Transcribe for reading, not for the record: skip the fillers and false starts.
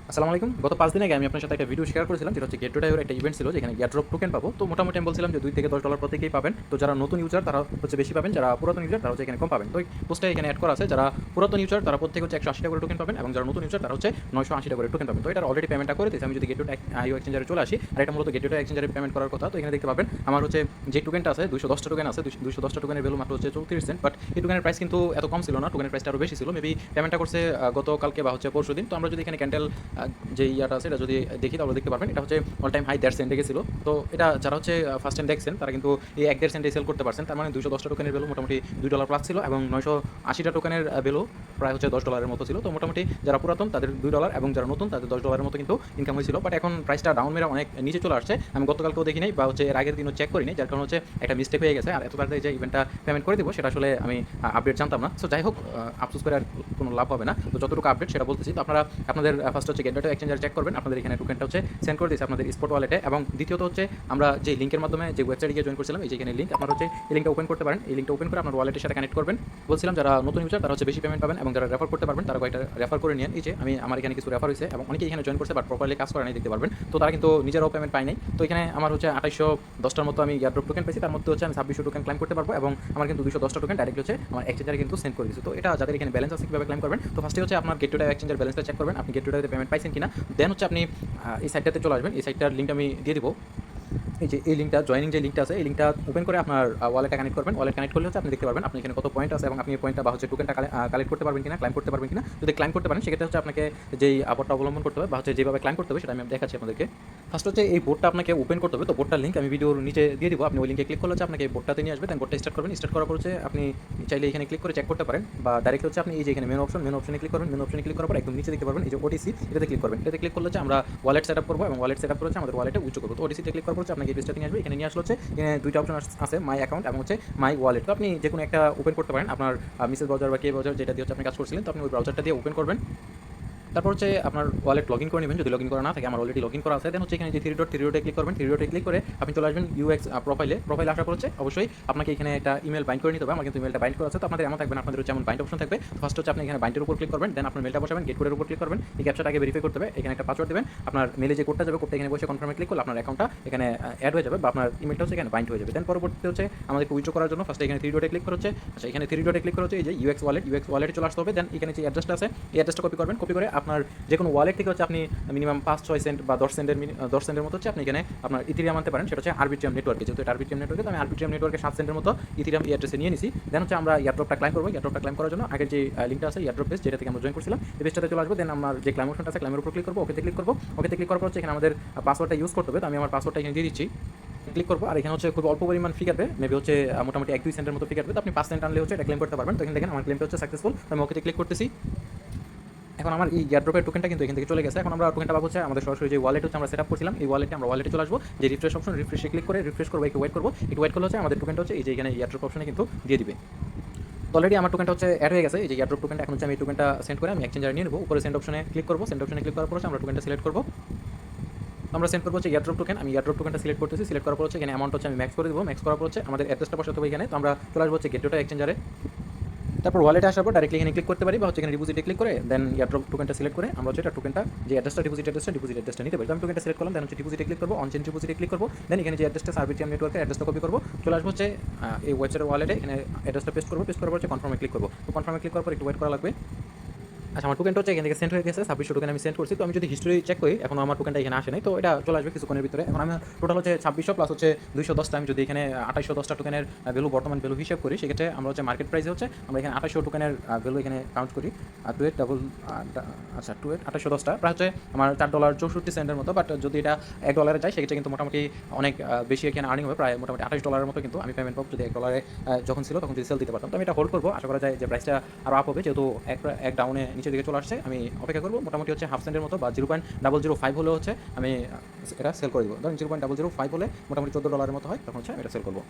আসসালামু আলাইকুম। গত 5 দিন আগে আমি আপনার সাথে একটা ভিডিও শেয়ার করেছিলাম, যেটা হচ্ছে গেট টু টাইয়ের একটা ইভেন্ট ছিল, যেখানে এয়ারড্রপ টোকেন পাবো। তো মোটামুটি আমি বলছিলাম যে $2 থেকে $10 প্রত্যেকেই পাবেন। তো যারা নতুন ইউজার তারা হচ্ছে বেশি পাবেন, যারা পুরাতন ইউজার তারা হচ্ছে এখানে কম পাবেন। তো এই পোস্টে এখানে অ্যাড করা আছে, যারা পুরাতন ইউজার তারা প্রত্যেকে হচ্ছে 180 করে টোকেন পাবেন, এবং যারা নতুন ইউজার তারা হচ্ছে 980 করে টোকেন পাবেন। তো এটার অলরেডি পেমেন্টটা করে দিয়েছি। আমি যদি গেট টু আইও এক্সচেঞ্জারে চলে আসি, আর এটা মূলত গেট টু এক্সচেঞ্জারে পেমেন্ট করার কথা। তো এখানে দেখতে পাবেন আমার হচ্ছে যে টোকেনটা আছে 210টা টোকেন আছে, 210টা টোকেনের ভ্যালু মাত্র হচ্ছে 34 সেন্ট। বাট এই টোকেনের প্রাইস কিন্তু এত কম ছিল না, টোকেনের প্রাইসটা আরও বেশি ছিল। মেবি পেমেন্টটা করছে গতকালকে বা হচ্ছে পরশুদিন। তো আমরা যদি এখানে ক্যান্ডেল যে ইয়াটা আছে এটা যদি দেখি তাহলে দেখতে পারবেন এটা হচ্ছে অল টাইম হাই 1.5 সেন্টে গেছিলো। তো এটা যারা হচ্ছে ফার্স্ট টাইম দেখছেন তারা কিন্তু এই 1.5 সেন্টে সেল করতে পারছেন। তার মানে 210টা টোকেনের ভ্যালু মোটামুটি $2 প্লাস ছিল, এবং 980টা টোকেনের ভ্যালু প্রায় হচ্ছে $10 মতো ছিল। তো মোটামুটি যারা পুরাতন তাদের $2, এবং যারা নতুন তাদের $10 মতো কিন্তু ইনকাম হয়েছিল। বাট এখন প্রাইসটা ডাউন মেরে অনেক নিচে চলে আসছে। আমি গতকালকেও দেখি নাই, বা হচ্ছে এর আগের দিনও চেক করিনি, যার কারণে হচ্ছে একটা মিস্টেক হয়ে গেছে। আর এত তাড়াতাড়ি যে ইভেন্টটা পেমেন্ট করে দেবো সেটা আসলে আমি আপডেট জানতাম না। সো যাই হোক, আফসোস করে আর কোনো লাভ হবে না। তো যতটুকু আপডেট সেটা বলতেছি। তো আপনারা আপনাদের ফার্স্ট হচ্ছে গেট টু এক্সচেঞ্জার চেক করবেন, আপনাদের এখানে টোকেনটা হচ্ছে সেন্ড করে দিয়েছে আপনাদের স্পট ওয়ালেটে। এবং দ্বিতীয়ত হচ্ছে আমরা যে লিঙ্কের মাধ্যমে যে ওয়েবসাইটে গিয়ে জয়েন করছিলাম, এই যে এখানে লিঙ্ক, আপনারা হচ্ছে এই লিঙ্কটা ওপেন করতে পারেন। এই লিঙ্কটা ওপেন করে আপনার ওয়ালেটের সাথে কানেক্ট করবেন। বলছিলাম যারা নতুন ইউজার তারা হচ্ছে বেশি পেমেন্ট পাবেন, এবং যারা রেফার করতে পারবেন তারা কয়েকটা রেফার করে নিন। এই যে আমার এখানে কিছু রেফার হয়েছে, এবং অনেকেই এখানে জয়েন করছে বাট প্রপারলি কাজ করে নাই, দেখতে পারবেন। তো তারা কিন্তু নিজেরাও পেমেন্ট পায় নাই। তো এখানে আমার হচ্ছে 2810টার মতো আমি এয়ারড্রপ টোকেন পেয়েছি, তার মধ্যে হচ্ছে আমি 2600 টোকেন ক্লাইম করতে পারবো, এবং আমার কিন্তু 210টা টোকেন ডাইরেক্ট হচ্ছে আমার এক্সচেঞ্জারে কিন্তু সেন্ড করে দিচ্ছে। তো এটা যাদের এখানে ব্যালেন্স আছে কীভাবে ক্লাইম করবেন, তো ফার্স্টে হচ্ছে আপনার গেট টু এক্সচেঞ্জার ব্যালেন্সটা চেক করবেন, আপনি গেট টু পেমেন্ট পাইছেন কিনা। দেন হচ্ছে আপনি এই সাইটটাতে চলে আসবেন। এই সাইটটার লিঙ্ক আমি দিয়ে দিব। এই যে এই লিঙ্কটা, জয়েনিং যে লিঙ্কটা আছে, এই লিঙ্কটা ওপেন করে আপনার ওয়ালেটটা কানেক্ট করবেন। ওয়ালেট কানেক্ট করলে হচ্ছে আপনি দেখতে পারবেন আপনি এখানে কত পয়েন্ট আছে, এবং আপনি এই পয়েন্টটা বা হচ্ছে টোকেনটা কালেক্ট করতে পারবেন কিনা, ক্লাইম করতে পারবেন কিনা। যদি ক্লাইম করতে পারেন সেক্ষেত্রে হচ্ছে আপনাকে যেই বোর্ডটা অবলম্বন করতে হবে, বা হচ্ছে যেভাবে ক্লাইম করতে হবে সেটা আমি দেখাচ্ছি আপনাদেরকে। ফার্স্ট হচ্ছে এই বোর্ডটা আপনাকে ওপেন করতে হবে। তো বোর্ডটার লিঙ্ক আমি ভিডিওর নিচে দিয়ে দিব, আপনি ওই লিঙ্কে ক্লিক করলে হচ্ছে আপনাকে এই বোর্ডটাতে নিয়ে আসবে। দেন বোর্ডটা স্টার্ট করবেন। স্টার্ট করার পর হচ্ছে আপনি চাইলে এখানে ক্লিক করে চেক করতে পারেন, বা ডাইরেক্ট হচ্ছে আপনি এই যে এখানে মেনু অপশনে ক্লিক করবেন। মেনু অপশনে ক্লিক করার পর একদম নিচে দেখতে পারবেন এই যে ওটিসি, এটাতে ক্লিক করবেন। এটাতে ক্লিক করলে হচ্ছে আমরা ওয়ালেট সেট আপ করবো, এবং ওয়ালেট সেট আপ করে হচ্ছে আমাদের ওয়ালেটে উচ্চ করবো। তো ওটিসিতে ক্লিক করার পর হচ্ছে আপনাকে এই পেজটাতে নিয়ে আসবে। এখানে নিয়ে আসলে হচ্ছে এখানে দুইটা অপশন আছে, মাই অ্যাকাউন্ট এবং হচ্ছে মাই ওয়ালেট। তো আপনি যে কোনো একটা ওপেন করতে পারেন, আপনার মিসেস ব্রাউজার বা কে ব্রাউজার যেটা দিয়ে হচ্ছে আপনি কাজ করছিলেন, তো আপনি ওই ব্রাউজারটা দিয়ে ওপেন করবেন। তারপর হচ্ছে আপনার ওয়ালেট লগ ইন করে নেবেন, যদি লগ ইন করা না থাকে। আমার অলরেডি লগ ইন করা আছে। দেন হচ্ছে এখানে যে থ্রি ডটে ক্লিক করবেন। থ্রি ডটে ক্লিক করে আপনি চলে আসবেন ইউএক্স প্রোফাইলে আসার পর হচ্ছে অবশ্যই আপনাকে এখানে একটা ইমেল বাইন্ড করে নিতে হবে। আমার কিন্তু ইমেলটা বাইন্ড করা আছে। তো আপনাদের এমন থাকবে না, আপনাদের হচ্ছে এমন বাইন্ড অপশন থাকবে। ফার্স্ট হচ্ছে আপনি এখানে বাইন্ডের উপর ক্লিক করবেন, দেন আপনার মেলটা বসাবেন, গেট কোডের উপর ক্লিক করবেন। এই ক্যাপচাটা আগে ভেরিফাই করতে হবে। এখানে একটা পাসওয়ার্ড দেবেন, আপনার মেলে যে কোডটা যাবে, কোডটা এখানে বসে কনফার্মে ক্লিক করলে আপনার অ্যাকাউন্টটা এখানে অ্যাড হয়ে যাবে, বা আপনার ইমেলটা হচ্ছে এখানে বাইন্ড হয়ে যাবে। দেন পরবর্তীতে হচ্ছে আমাদেরকে উইথড্র করার জন্য ফার্স্টে এখানে থ্রি ডটে ক্লিক করে হচ্ছে, আচ্ছা এখানে থ্রি ডটে ক্লিক করে হচ্ছে এই যে ইউএক্স ওয়ালেটে চলে আসতে হবে। দেন এখানে যে অ্যাড্রেসটা আছে এই অ্যাড্রেসটা কপি করবেন। কপি করে আপনার যে কোনো ওয়ালেট থেকে হচ্ছে আপনি মিনিমাম 5-6 সেন্ট বা 10 সেন্টের মতো হচ্ছে আপনি এখানে আপনার ইথিরিয়াম আনতে পারেন। সেটা হচ্ছে আরবিট্রিয়াম নেটওয়ার্কে, যেহেতু এটা আরবিট্রিয়াম নেটওয়ার্কে, তো আমি আরবিট্রিয়াম নেটওয়ার্কে 7 সেন্টের মতো ইথিরিয়াম এই অ্যাড্রেসে নিয়ে নিছি। দেন হচ্ছে আমরা এয়ারড্রপটা ক্লাইম করবো। এয়ারড্রপটা ক্লাইম করার জন্য আগের যে লিঙ্কটা আছে এয়ারড্রপ পেজ, যেটা থেকে আমরা জয়েন করছিলাম, এই পেজটাতে চলে আসবো। দেন আমার যে ক্লাইম অপশনটা আছে ক্লাইমের উপর ক্লিক করবো, ওকেতে ক্লিক করবো। ওকেতে ক্লিক করার পর হচ্ছে এখানে আমাদের পাসওয়ার্ডটা ইউজ করতে হবে। তো আমি আমার পাসওয়ার্ডটা এখানে দিয়ে দিচ্ছি, ক্লিক করবো। আর এখানে হচ্ছে খুব অল্প পরিমাণ ফি কাটবে, মেবি হচ্ছে মোটামুটি 1-2 সেন্টের মতো ফি কাটবে। তো আপনি 5 সেন্ট আনলে হচ্ছে এটা ক্লেম করতে পারবেন। তো এখানে দেখেন আমার ক্লেমটা হচ্ছে সাকসেসফুল। আমি ওকেতে ক্লিক করতেছি। এখন আমার এই এয়ারড্রপের টোকেনটা কিন্তু এখান থেকে চলে গেছে। এখন আমরা টোকেনটা পাবো হচ্ছে আমাদের সরাসরি যে ওয়ালেট হচ্ছে আমরা সেট আপ করছিলাম, এই আমরা ওয়ালেটে চলে আসবো। যে রিফ্রেশ অপশন, রিফ্রেশে ক্লিক করে রিফ্রেশ করবো, একটু ওয়েট করবো। একটু ওয়েট করলে হচ্ছে আমাদের টোকেনটা হচ্ছে এই যে এখানে এয়ারড্রপ অপশনে কিন্তু দিয়ে দিবে। অলরেডি আমার টোকেনটা হচ্ছে অ্যাড হয়ে গেছে। এই যে এয়ারড্রপ টোকেনটা এখন হচ্ছে আমি এই টোকেনটা সেন্ড করে আমি এক্সচেঞ্জারে নিয়ে নেবো। উপরে সেন্ড অপশনে ক্লিক করবো। সেন্ড অপশনে ক্লিক করার পর হচ্ছে আমরা টোকেনটা সিলেক্ট করবো। আমরা সেন্ড করবো হচ্ছে এয়ারড্রপ টোকেন। আমি এয়ারড্রপ টোকেনটা সিলেক্ট করতেছি। সিলেক্ট করার পর হচ্ছে এখানে অ্যামাউন্ট হচ্ছে আমি ম্যাক্স করে দেবো। ম্যাক্স করার পর হচ্ছে আমাদের অ্যাড্রেসটা বসাতে হবে এখানে। তো আমরা চলে আসবো হচ্ছে গেট টু এক্সচেঞ্জারে। তারপর ওয়ালেটে আসার পর ডাইরেক্টলি এখানে ক্লিক করতে পারি, বা হচ্ছে এখানে ডিপোজিটে ক্লিক করে দেন এয়ারড্রপ টোকেনটা সিলেক্ট করে আমরা হচ্ছে এটা টোকেনটা যে অ্যাড্রেসটা ডিপোজিট অ্যাড্রেসটা নিতে পারি। তো আমি টোকেনটা সিলেক্ট করলাম। দেন হচ্ছে ডিপোজিটে ক্লিক করবো, অন চেঞ্জ ডিপোজিটে ক্লিক করবো। দেন এখানে যে অ্যাড্রেসটা আরবিটিএম নেটওয়ার্কের অ্যাড্রেসটা কপি করবো, চলে আসবো হচ্ছে এই ওয়েবসাইটের ওয়ালেটে। এখানে অ্যাড্রেসটা পেস্ট করবো। পেস্ট করার পর হচ্ছে কনফার্মে ক্লিক করবো। তো কনফার্মে ক্লিক করার পর একটু ওয়েট করা লাগবে। আচ্ছা, আমার টোকেনটা হচ্ছে এখান থেকে সেন্ড হয়ে গেছে। 2600 টোকেন আমি সেন্ড করছি। তো আমি যদি হিস্ট্রি চেক করি, এখন আমার টোকেনটা এখানে আসে নাই। তো এটা চলে আসবে কিছুক্ষণের ভিতরে। এখন আমি টোটাল হচ্ছে 2600 প্লাস হচ্ছে 210টা, আমি যদি এখানে 2810টা টোকেনের ভ্যালু বর্তমান ভ্যালু হিসাব করি, সেক্ষেত্রে আমরা হচ্ছে মার্কেট প্রাইসে হচ্ছে আমরা এখানে 2800 টোকেনের ভ্যালু এখানে কাউন্ট করি। আর 2810টা প্রায় হচ্ছে আমার $4.64 মতো। বাট যদি এটা $1 যায় সেক্ষেত্রে কিন্তু মোটামুটি অনেক বেশি এখানে আর্নিং হবে, প্রায় মোটামুটি $28 মতো কিন্তু আমি পেমেন্ট পাবো, যদি $1 যখন ছিল তখন যদি সেল দিতে পারতাম। তো আমি এটা হোল্ড করবো। আশা করা যায় যে প্রাইসটা আরও আপ হবে, যেহেতু এক ডাউনে নিচের দিকে চলে আসছে। আমি অপেক্ষা করবো মোটামুটি হচ্ছে হাফ সেন্টের মতো, বা 0.005 হলে হচ্ছে আমি এটা সেল করে দেবো। ধরুন 0.005 হলে মোটামুটি $14 মতো হয়, তখন হচ্ছে আমি এটা সেল করবো।